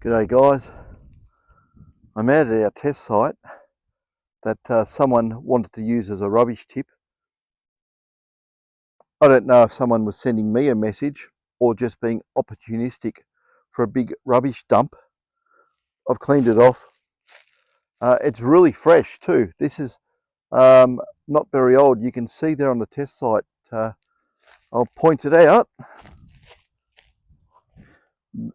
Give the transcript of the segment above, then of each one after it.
G'day guys, I'm out at our test site that someone wanted to use as a rubbish tip. I don't know if someone was sending me a message or just being opportunistic for a big rubbish dump. I've cleaned it off. It's really fresh too. This is not very old. You can see there on the test site, I'll point it out.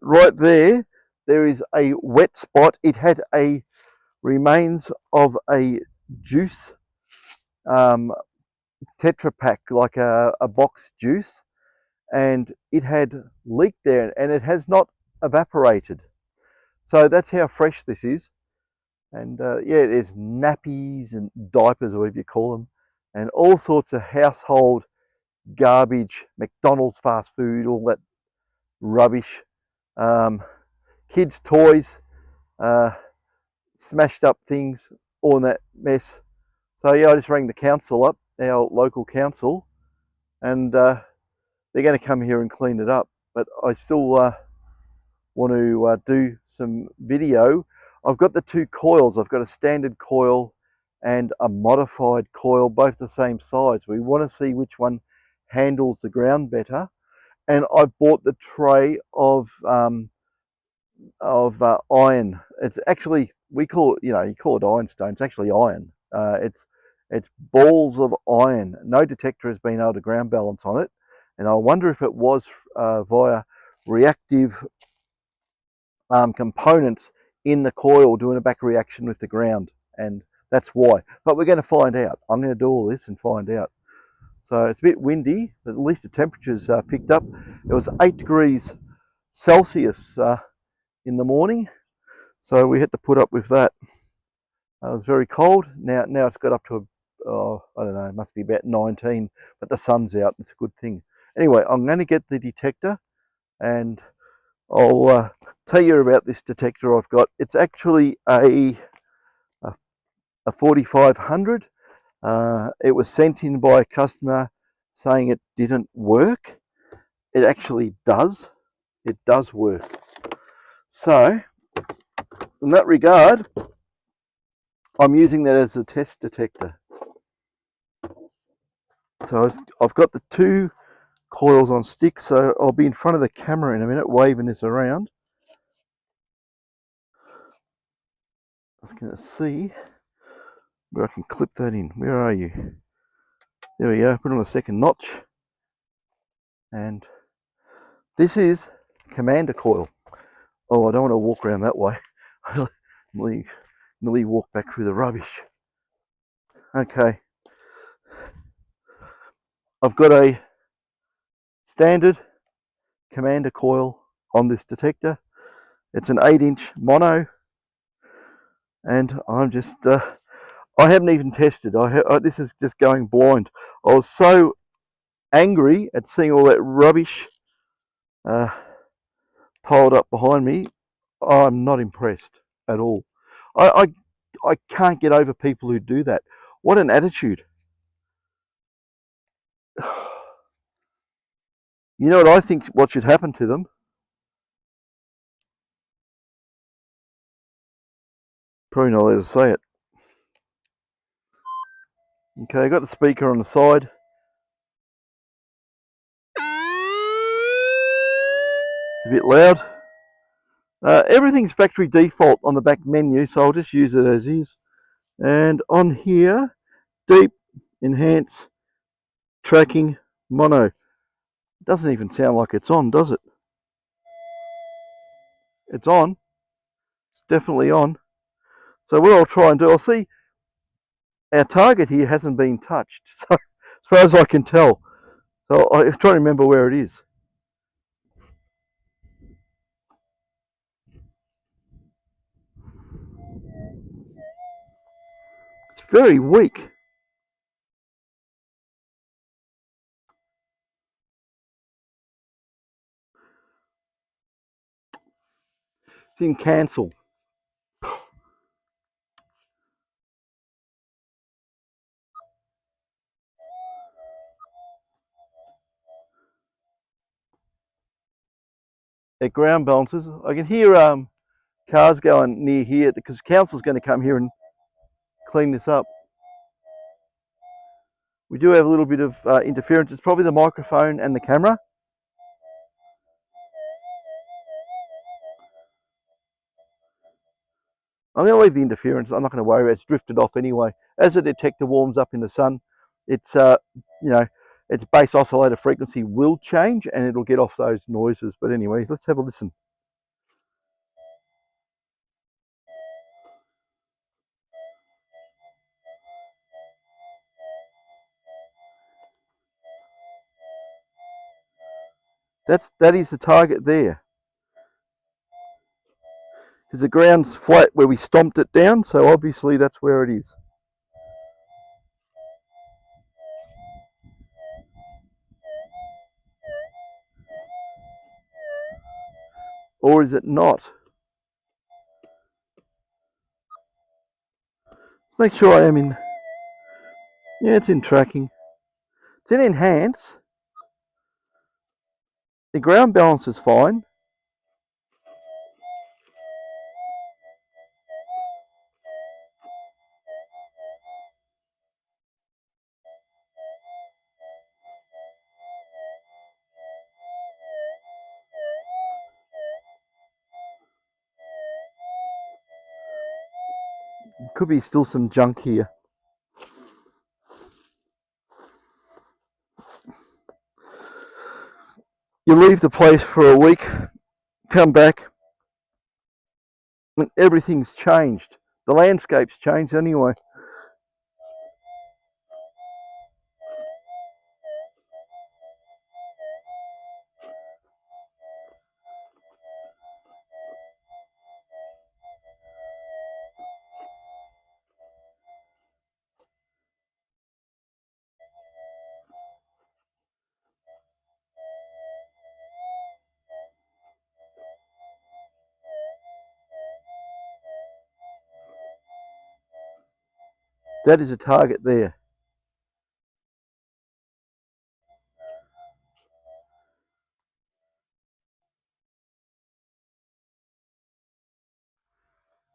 Right there, there is a wet spot. It had a remains of a juice Tetra Pak, like a box juice, and it had leaked there and it has not evaporated. So that's how fresh this is. And yeah, there's nappies and diapers, or whatever you call them, and all sorts of household garbage, McDonald's fast food, all that rubbish, um, kids' toys, uh, smashed up things, all in that mess. So yeah, I just rang the council up, our local council, and they're going to come here and clean it up. But I still want to do some video. I've got the two coils. I've got a standard coil and a modified coil, both the same size. We want to see which one handles the ground better. And I bought the tray of iron. It's actually, we call it, you call it ironstone. It's actually iron. It's balls of iron. No detector has been able to ground balance on it, and I wonder if it was via reactive components in the coil doing a back reaction with the ground, and that's why. But we're going to find out. I'm going to do all this and find out. So it's a bit windy, but at least the temperature's picked up. It was 8 degrees Celsius in the morning, so we had to put up with that. It was very cold. Now it's got up to, I don't know, it must be about 19, but the sun's out. It's a good thing. Anyway, I'm going to get the detector and I'll tell you about this detector I've got. It's actually a 4500. It was sent in by a customer saying it didn't work. It actually does. It does work. So, in that regard, I'm using that as a test detector. So I've got the two coils on sticks, so I'll be in front of the camera in a minute waving this around. I was going to see where I can clip that in. Where are you? There we go. Put on a second notch. And this is commander coil. Oh, I don't want to walk around that way. Nearly walk back through the rubbish. Okay. I've got a standard commander coil on this detector. It's an 8-inch mono, and I'm just I haven't even tested. This is just going blind. I was so angry at seeing all that rubbish piled up behind me. I'm not impressed at all. I can't get over people who do that. What an attitude. You know what I think what should happen to them? Probably not allowed to say it. Okay, I got the speaker on the side. It's a bit loud. Everything's factory default on the back menu, so I'll just use it as is. And on here, deep, enhance, tracking, mono. It doesn't even sound like it's on, does it? It's on. It's definitely on. So what I'll try and do, I'll see our target here hasn't been touched, so as far as I can tell. So I try to remember where it is. It's very weak. It's in cancel. It ground balances. I can hear cars going near here because council's going to come here and clean this up. We do have a little bit of interference. It's probably the microphone and the camera. I'm going to leave the interference. I'm not going to worry about it. It's drifted off anyway. As the detector warms up in the sun, it's you know, its base oscillator frequency will change and it'll get off those noises. But anyway, let's have a listen. That is the target there. Because the ground's flat where we stomped it down, so obviously that's where it is. Or is it not? Make sure I am in. Yeah, it's in tracking. It's in enhance. The ground balance is fine. Could be still some junk here. You leave the place for a week, come back, and everything's changed. The landscape's changed anyway. That is a target there.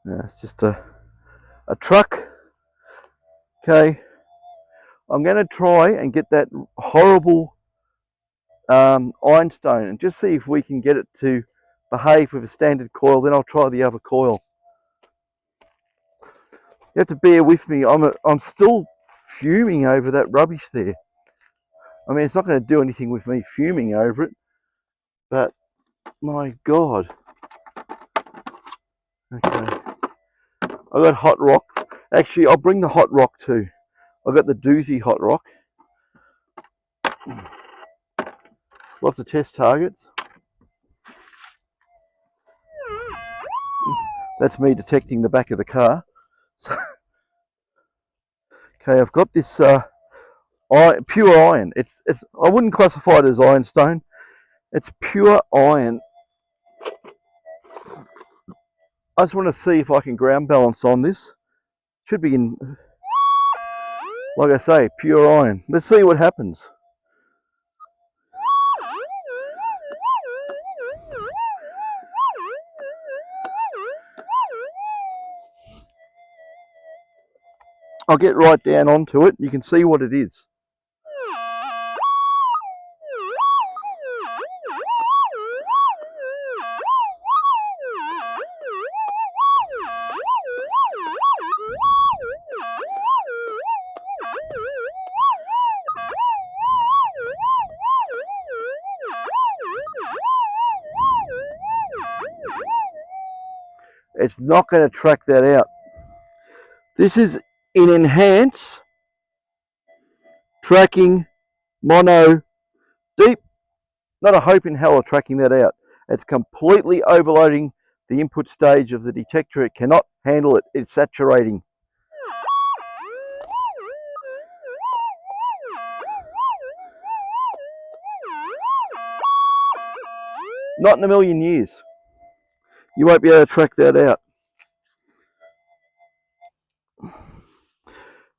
No, it's just a truck. Okay, I'm going to try and get that horrible ironstone and just see if we can get it to behave with a standard coil. Then I'll try the other coil. You have to bear with me. I'm still fuming over that rubbish there. I mean, it's not going to do anything with me fuming over it, but my God. Okay. I got hot rock. Actually, I'll bring the hot rock too. I got the doozy hot rock. Lots of test targets. That's me detecting the back of the car. So, okay, I've got this pure iron. It's I wouldn't classify it as ironstone. It's pure iron. I just want to see if I can ground balance on this. Should be in, like I say, pure iron. Let's see what happens. I'll get right down onto it. You can see what it is. It's not going to track that out. This is in enhance, tracking, mono, deep. Not a hope in hell of tracking that out. It's completely overloading the input stage of the detector. It cannot handle it. It's saturating. Not in a million years. You won't be able to track that out.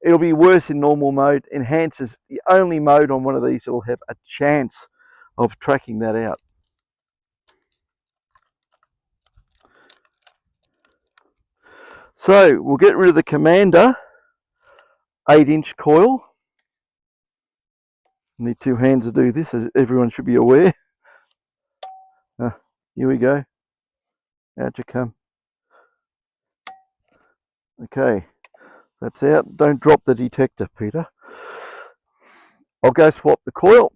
It'll be worse in normal mode. Enhance is the only mode on one of these that will have a chance of tracking that out. So we'll get rid of the commander 8-inch coil. Need two hands to do this, as everyone should be aware. Here we go. Out you come. Okay, that's out. Don't drop the detector, Peter. I'll go swap the coil.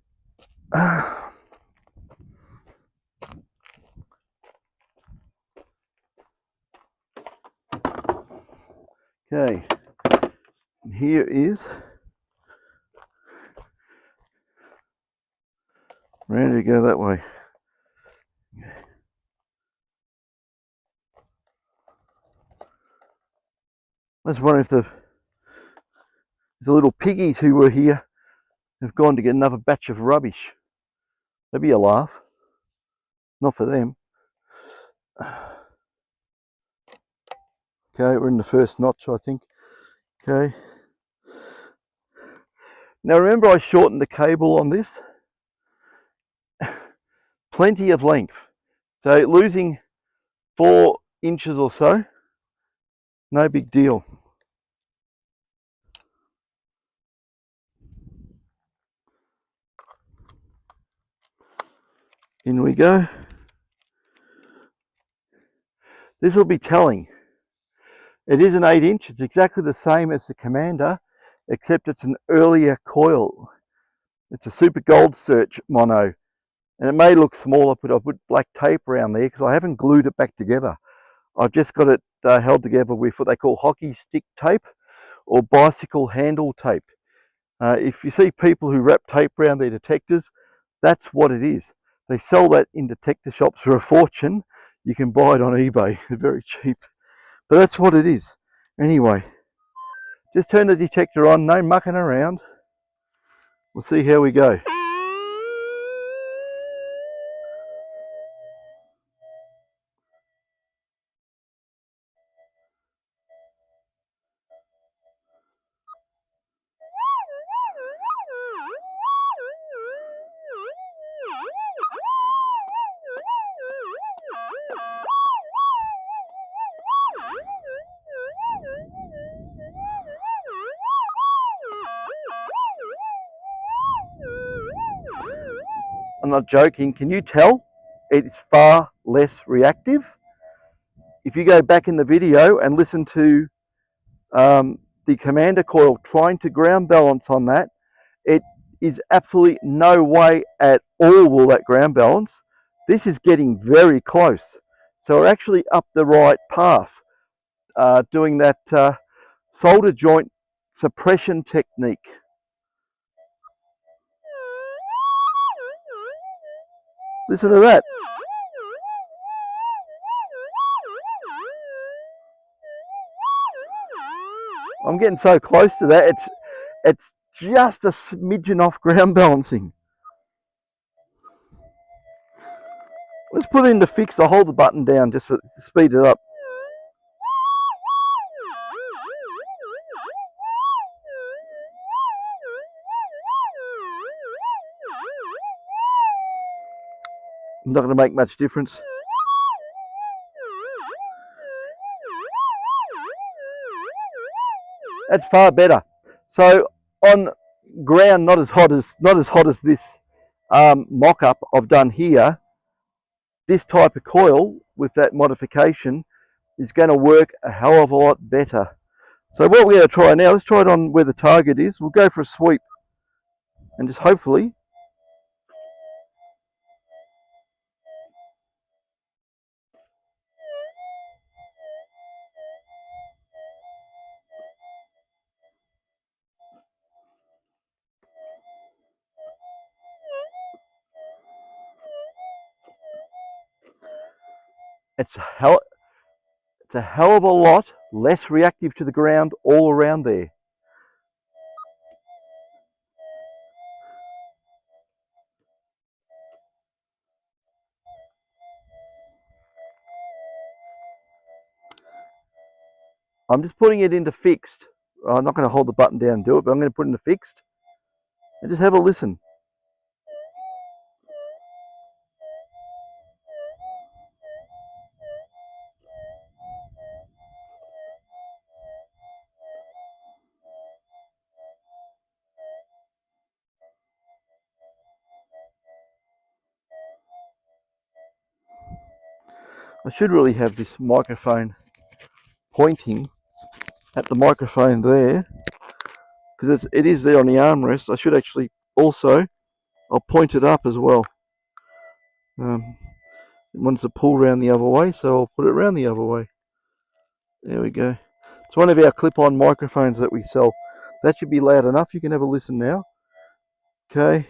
Okay, and here is, ready to go that way. I was wondering if the little piggies who were here have gone to get another batch of rubbish. That'd be a laugh. Not for them. Okay, we're in the first notch, I think. Okay. Now remember, I shortened the cable on this. Plenty of length. So losing 4 inches or so, no big deal. In we go. This will be telling. It is an 8-inch. It's exactly the same as the Commander, except it's an earlier coil. It's a Super Gold Search mono, and it may look smaller, but I put black tape around there because I haven't glued it back together. I've just got it held together with what they call hockey stick tape or bicycle handle tape. If you see people who wrap tape around their detectors, that's what it is. They sell that in detector shops for a fortune. You can buy it on eBay, very cheap. But that's what it is. Anyway, just turn the detector on, no mucking around. We'll see how we go. I'm not joking. Can you tell? It's far less reactive. If you go back in the video and listen to the commander coil trying to ground balance on that, it is absolutely no way at all will that ground balance. This is getting very close. So we're actually up the right path, doing that solder joint suppression technique. Listen to that. I'm getting so close to that, it's just a smidgen off ground balancing. Let's put it into fixed. I'll hold the button down just to speed it up. Not going to make much difference. That's far better. So on ground not as hot as this mock-up I've done here, this type of coil with that modification is going to work a hell of a lot better. So what we're going to try now, let's try it on where the target is. We'll go for a sweep and just hopefully it's a hell of a lot less reactive to the ground all around there. I'm just putting it into fixed. I'm not going to hold the button down and do it, but I'm going to put it into fixed and just have a listen. I should really have this microphone pointing at the microphone there, because it is there on the armrest. I should actually also, I'll point it up as well. It wants to pull around the other way, so I'll put it around the other way. There we go. It's one of our clip-on microphones that we sell. That should be loud enough. You can have a listen now. Okay.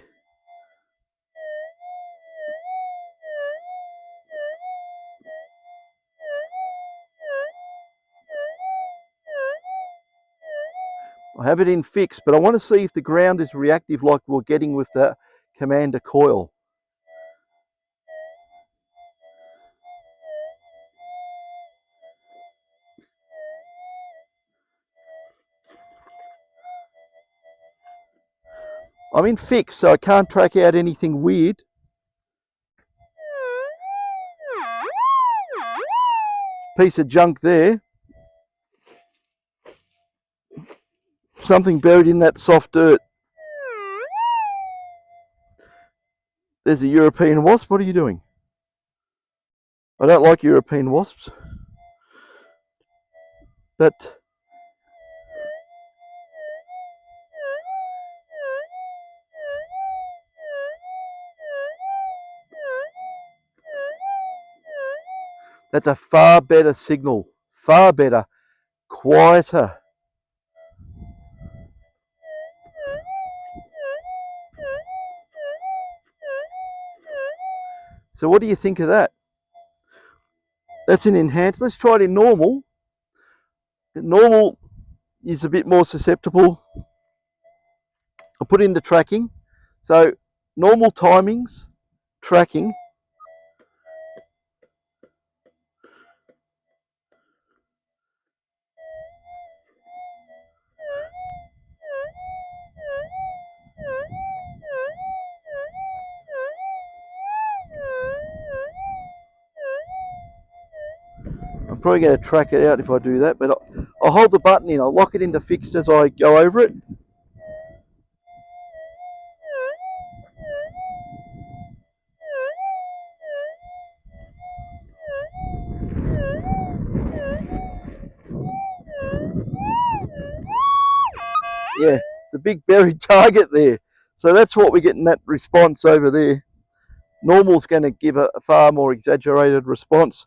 I have it in fixed, but I want to see if the ground is reactive like we're getting with the commander coil. I'm in fixed, so I can't track out anything weird. Piece of junk there. Something buried in that soft dirt. There's a European wasp. What are you doing? I don't like European wasps, but that's a far better signal. Far better. Quieter. So what do you think of that? That's in enhanced. Let's try it in normal. Normal is a bit more susceptible. I'll put in the tracking. So normal timings, tracking. I'm probably going to track it out if I do that, but I'll hold the button in. I'll lock it into fixed as I go over it. Yeah, it's a big buried target there. So that's what we're getting, that response over there. Normal's going to give a far more exaggerated response.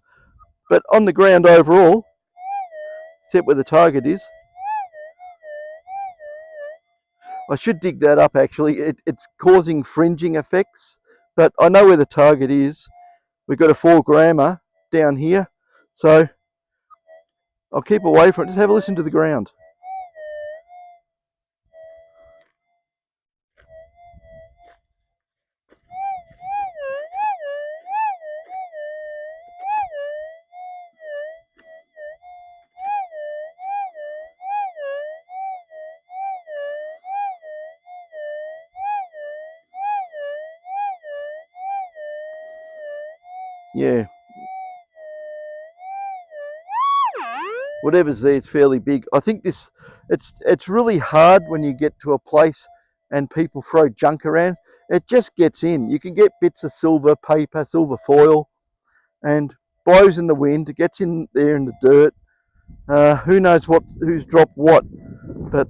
But on the ground overall, except where the target is, I should dig that up actually. It's causing fringing effects, but I know where the target is. We've got a 4-grammer down here, so I'll keep away from it. Just have a listen to the ground. Yeah. Whatever's there is fairly big. I think it's really hard when you get to a place and people throw junk around. It just gets in. You can get bits of silver paper, silver foil, and blows in the wind. It gets in there in the dirt. Who knows who's dropped what, but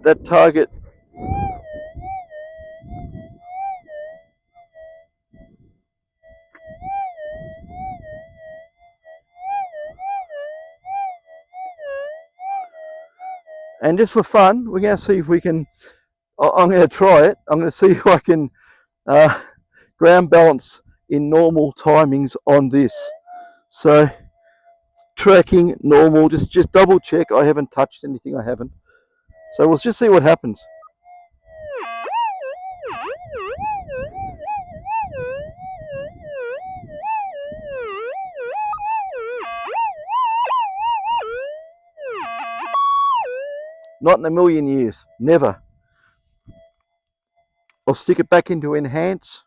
that target. And just for fun, we're going to see if we can. I'm going to try it. I'm going to see if I can ground balance in normal timings on this. So tracking normal, just double check I haven't touched anything. I haven't. So we'll just see what happens. Not in a million years. Never. I'll stick it back into enhance.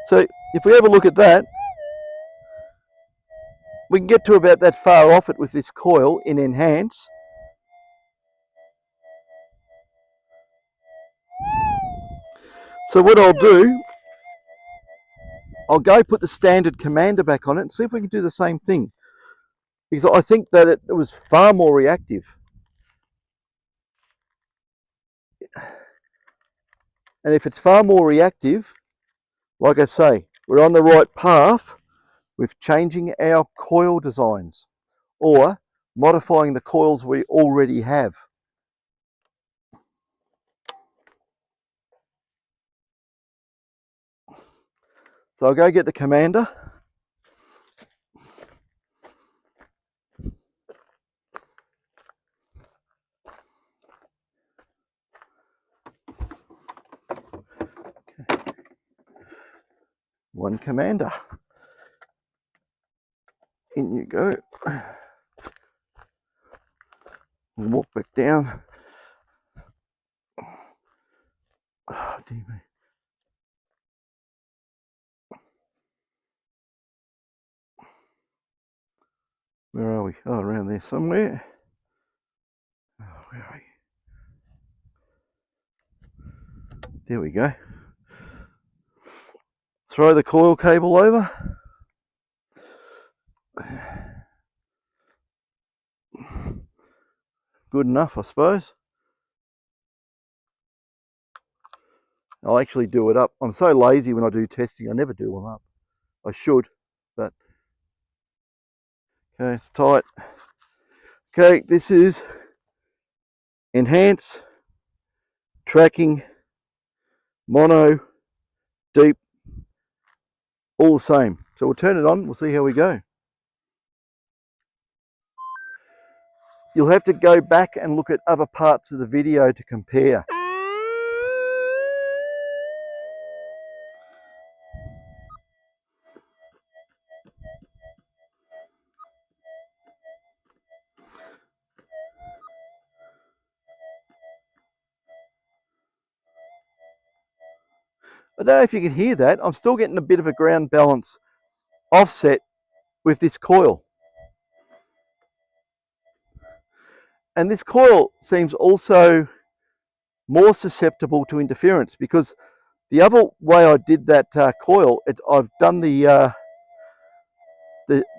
So if we have a look at that, we can get to about that far off it with this coil in enhance. So what I'll do, I'll go put the standard commander back on it and see if we can do the same thing, because I think that it was far more reactive. And if it's far more reactive, like I say, we're on the right path with changing our coil designs or modifying the coils we already have. So I'll go get the commander. One commander. In you go. And walk back down. Oh, dear me. Where are we? Oh, around there somewhere. Oh, where are you? There we go. Throw the coil cable over. Good enough, I suppose. I'll actually do it up. I'm so lazy when I do testing, I never do them up. I should, but okay, it's tight. Okay, this is enhance, tracking, mono, deep, all the same. So we'll turn it on, we'll see how we go. You'll have to go back and look at other parts of the video to compare. I don't know if you can hear that. I'm still getting a bit of a ground balance offset with this coil. And this coil seems also more susceptible to interference, because the other way I did that coil, I've done the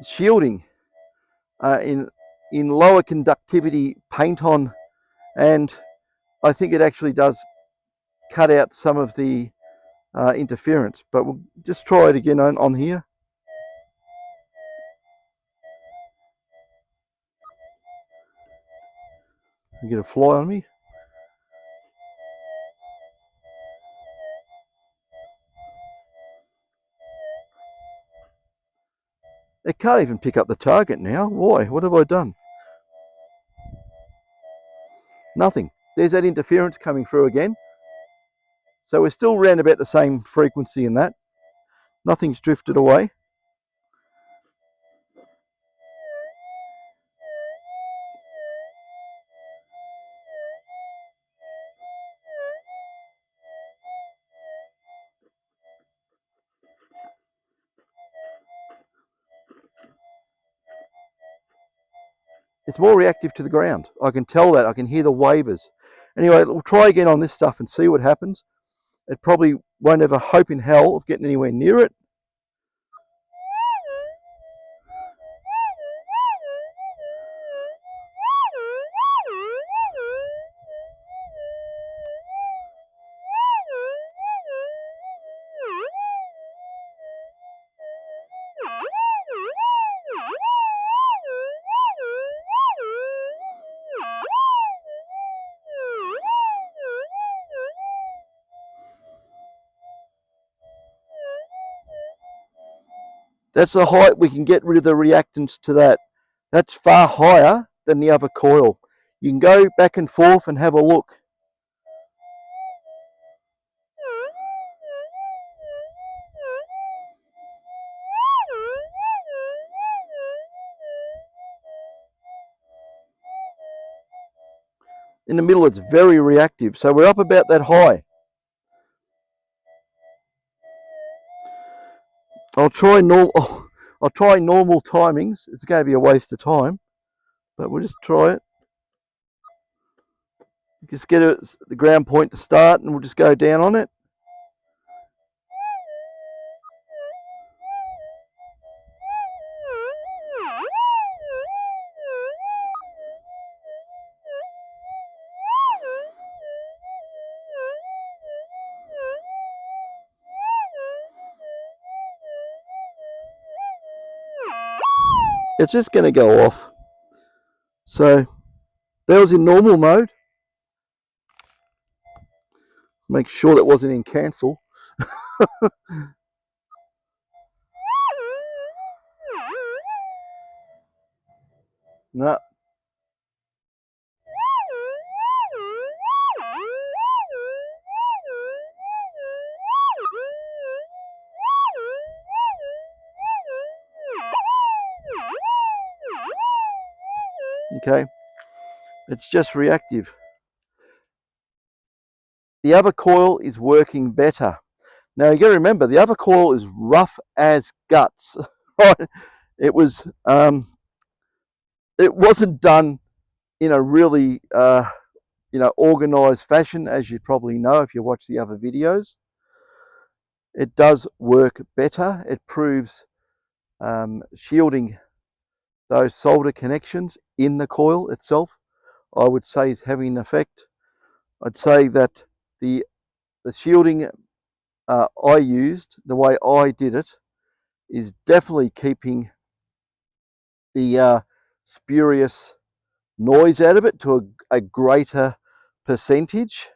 shielding in lower conductivity paint on, and I think it actually does cut out some of the interference. But we'll just try it again on here. I get a fly on me. It can't even pick up the target now. Why? What have I done? Nothing. There's that interference coming through again. So we're still around about the same frequency in that. Nothing's drifted away. It's more reactive to the ground. I can tell that. I can hear the wavers. Anyway, we'll try again on this stuff and see what happens. It probably won't have a hope in hell of getting anywhere near it. That's the height we can get rid of the reactance to that. That's far higher than the other coil. You can go back and forth and have a look. In the middle, it's very reactive. So we're up about that high. I'll try normal. I'll try normal timings. It's going to be a waste of time, but we'll just try it. Just get the ground point to start, and we'll just go down on it. It's just going to go off. So that was in normal mode. Make sure that wasn't in cancel. No. Okay, it's just reactive. The other coil is working better. Now you got to remember, the other coil is rough as guts. Right? It was. It wasn't done in a really, organised fashion, as you probably know if you watch the other videos. It does work better. It proves shielding those solder connections in the coil itself, I would say, is having an effect. I'd say that the shielding I used, the way I did it, is definitely keeping the spurious noise out of it to a greater percentage.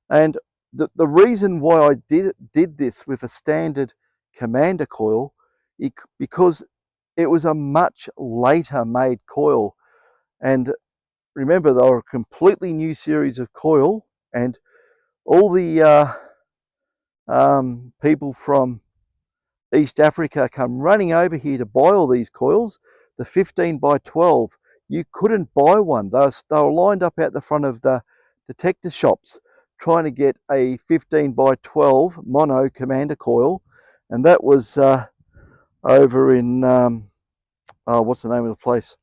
And the reason why I did this with a standard commander coil, because it was a much later made coil. And remember, they were a completely new series of coil, and all the people from East Africa come running over here to buy all these coils, the 15 by 12. You couldn't buy one. They were lined up out the front of the detector shops trying to get a 15 by 12 mono commander coil, and that was over in what's the name of the place?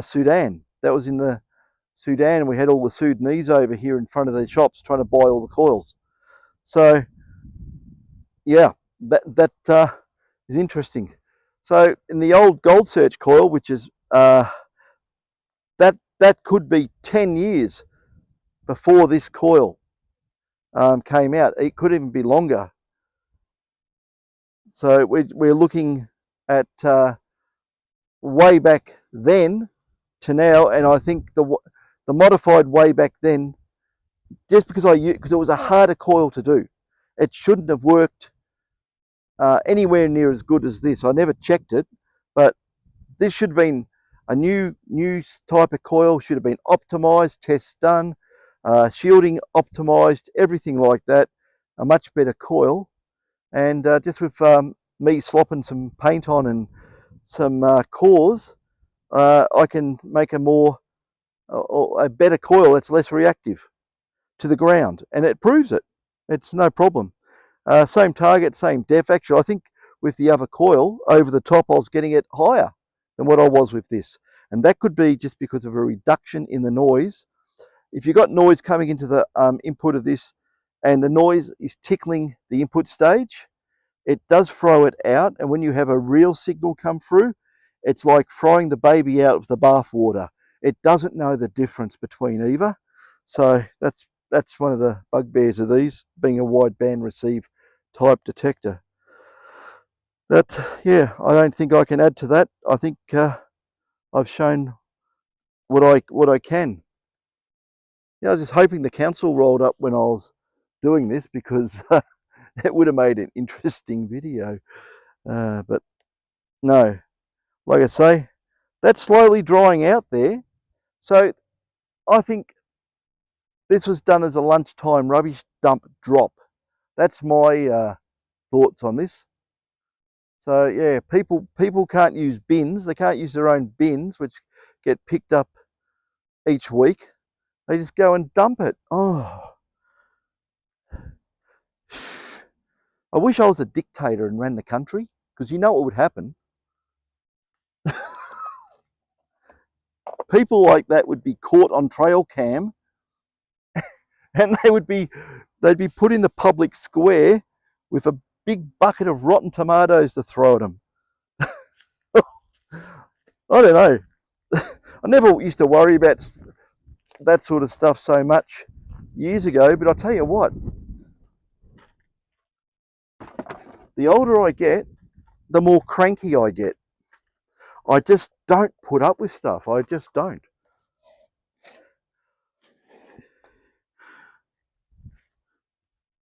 Sudan. That was in the Sudan, and we had all the Sudanese over here in front of the shops trying to buy all the coils. So yeah, that is interesting. So in the old Gold Search coil, which is that could be 10 years before this coil came out. It could even be longer. So we're looking at way back then to now, and I think the modified way back then, just because it was a harder coil to do, it shouldn't have worked anywhere near as good as this. I never checked it, but this should have been a new type of coil. Should have been optimized, tests done, shielding optimized, everything like that. A much better coil, and just with me slopping some paint on and some cores, I can make a better coil that's less reactive to the ground, and it proves it. It's no problem. Same target, same depth. Actually, I think with the other coil over the top, I was getting it higher than what I was with this, and that could be just because of a reduction in the noise. If you've got noise coming into the input of this, and the noise is tickling the input stage, it does throw it out. And when you have a real signal come through, it's like throwing the baby out of the bath water. It doesn't know the difference between either. So that's one of the bugbears of these, being a wideband receive type detector. But yeah, I don't think I can add to that. I think I've shown what I can. Yeah, I was just hoping the council rolled up when I was doing this, because it would have made an interesting video. But no, like I say, that's slowly drying out there. So I think this was done as a lunchtime rubbish dump drop. That's my thoughts on this. So yeah, people can't use bins. They can't use their own bins, which get picked up each week. They just go and dump it. Oh, I wish I was a dictator and ran the country, because you know what would happen. people like that would be caught on trail cam, and they'd be put in the public square with a big bucket of rotten tomatoes to throw at them. I don't know. I never used to worry about that sort of stuff so much years ago, but I'll tell you what, the older I get, the more cranky I get. I just don't put up with stuff. I just don't.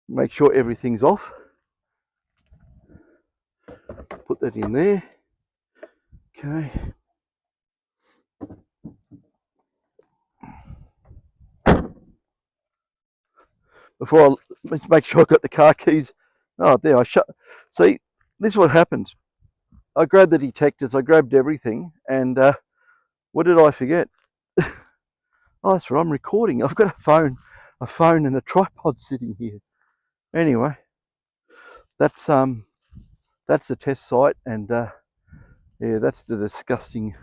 Make sure everything's off. Put that in there. Okay. Before I let's make sure I got the car keys. Oh, there I shut. See, this is what happens. I grabbed the detectors. I grabbed everything, and what did I forget? Oh, that's right. I'm recording. I've got a phone and a tripod sitting here. Anyway, that's the test site, and yeah, that's the disgusting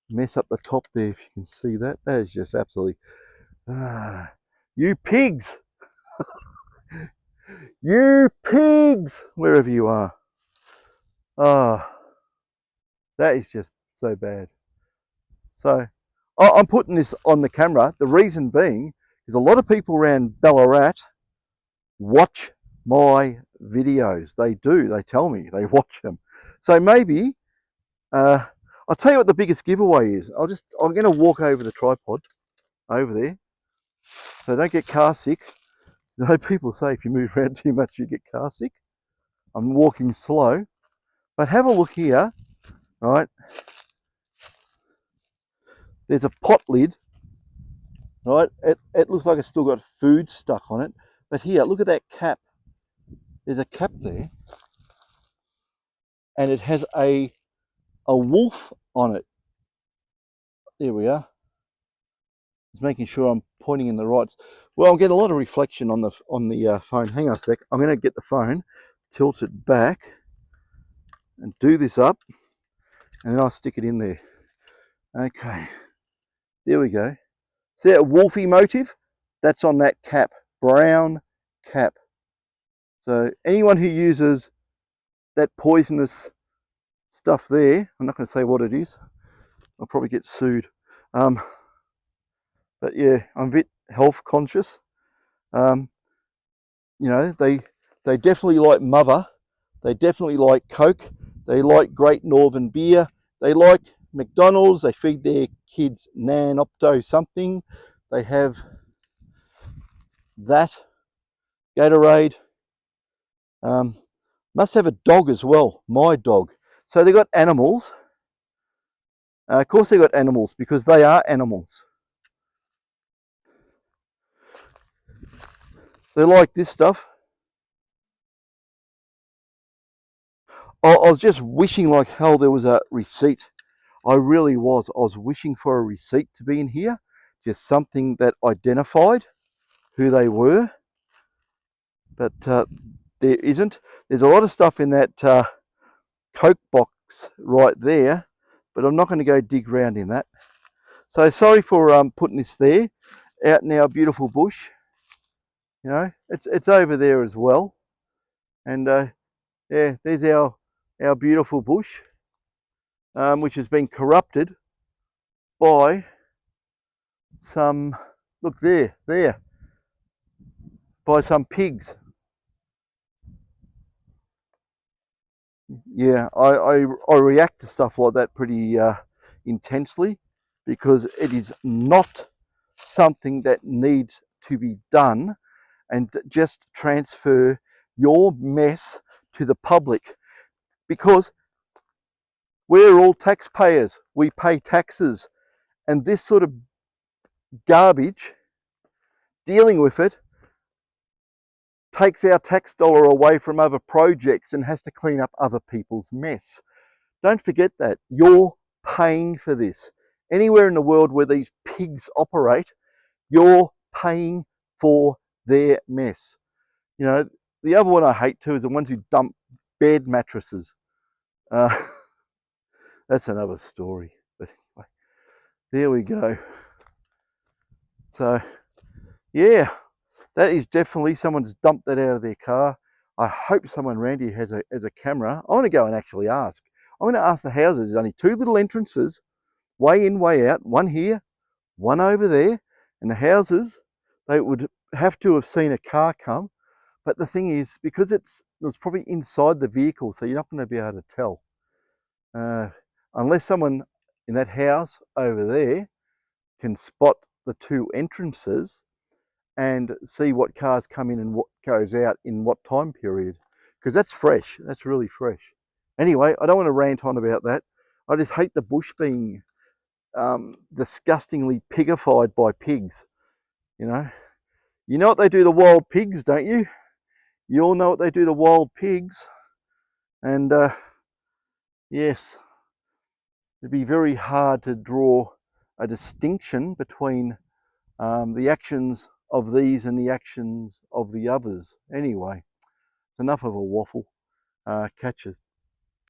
mess up the top there. If you can see that, that is just absolutely. You pigs! You pigs! Wherever you are. Ah, that is just so bad. So I'm putting this on the camera. The reason being is a lot of people around Ballarat watch my videos. They do. They tell me they watch them. So maybe I'll tell you what the biggest giveaway is. I'm going to walk over the tripod over there, so don't get car sick. You know, people say if you move around too much, you get car sick. I'm walking slow, but have a look here. Right, there's a pot lid. Right, it looks like it's still got food stuck on it, but here, look at that cap. There's a cap there, and it has a wolf on it. There we are. Just making sure I'm pointing in the right. Well, I'm getting a lot of reflection on the phone. Hang on a sec. I'm going to get the phone, tilt it back, and do this up, and then I'll stick it in there. Okay, there we go. See that wolfy motif? That's on that cap, brown cap. So anyone who uses that poisonous stuff there, I'm not going to say what it is. I'll probably get sued. But yeah, I'm a bit health conscious. You know, they definitely like Mother. They definitely like Coke. They like Great Northern Beer. They like McDonald's. They feed their kids Nan Opto something. They have that Gatorade. Must have a dog as well. My dog. So they got animals. Of course they got animals because they are animals. They like this stuff. I was just wishing like hell there was a receipt. I really was. I was wishing for a receipt to be in here. Just something that identified who they were. But there isn't. There's a lot of stuff in that Coke box right there, but I'm not going to go dig around in that. So sorry for putting this there, out in our beautiful bush. You know, it's over there as well. And yeah, there's our beautiful bush, which has been corrupted by some, look there, by some pigs. Yeah, I react to stuff like that pretty intensely because it is not something that needs to be done, and just transfer your mess to the public, because we're all taxpayers. We pay taxes, and this sort of garbage, dealing with it, takes our tax dollar away from other projects and has to clean up other people's mess. Don't forget that. You're paying for this. Anywhere in the world where these pigs operate, you're paying for their mess. You know, the other one I hate too is the ones who dump bed mattresses. That's another story. But anyway, there we go. So yeah, that is definitely someone's dumped that out of their car. I hope someone around here has a camera. I want to go and actually ask. I'm going to ask the houses. There's only two little entrances, way in, way out. One here, one over there. And the houses, they would have to have seen a car come. But the thing is, because it's probably inside the vehicle, so you're not going to be able to tell. Unless someone in that house over there can spot the two entrances and see what cars come in and what goes out in what time period, because that's fresh. That's really fresh. Anyway, I don't want to rant on about that. I just hate the bush being disgustingly pigified by pigs. You know what they do to wild pigs, don't you? You all know what they do to wild pigs. And yes, it'd be very hard to draw a distinction between the actions of these and the actions of the others. Anyway, it's enough of a waffle. Catch you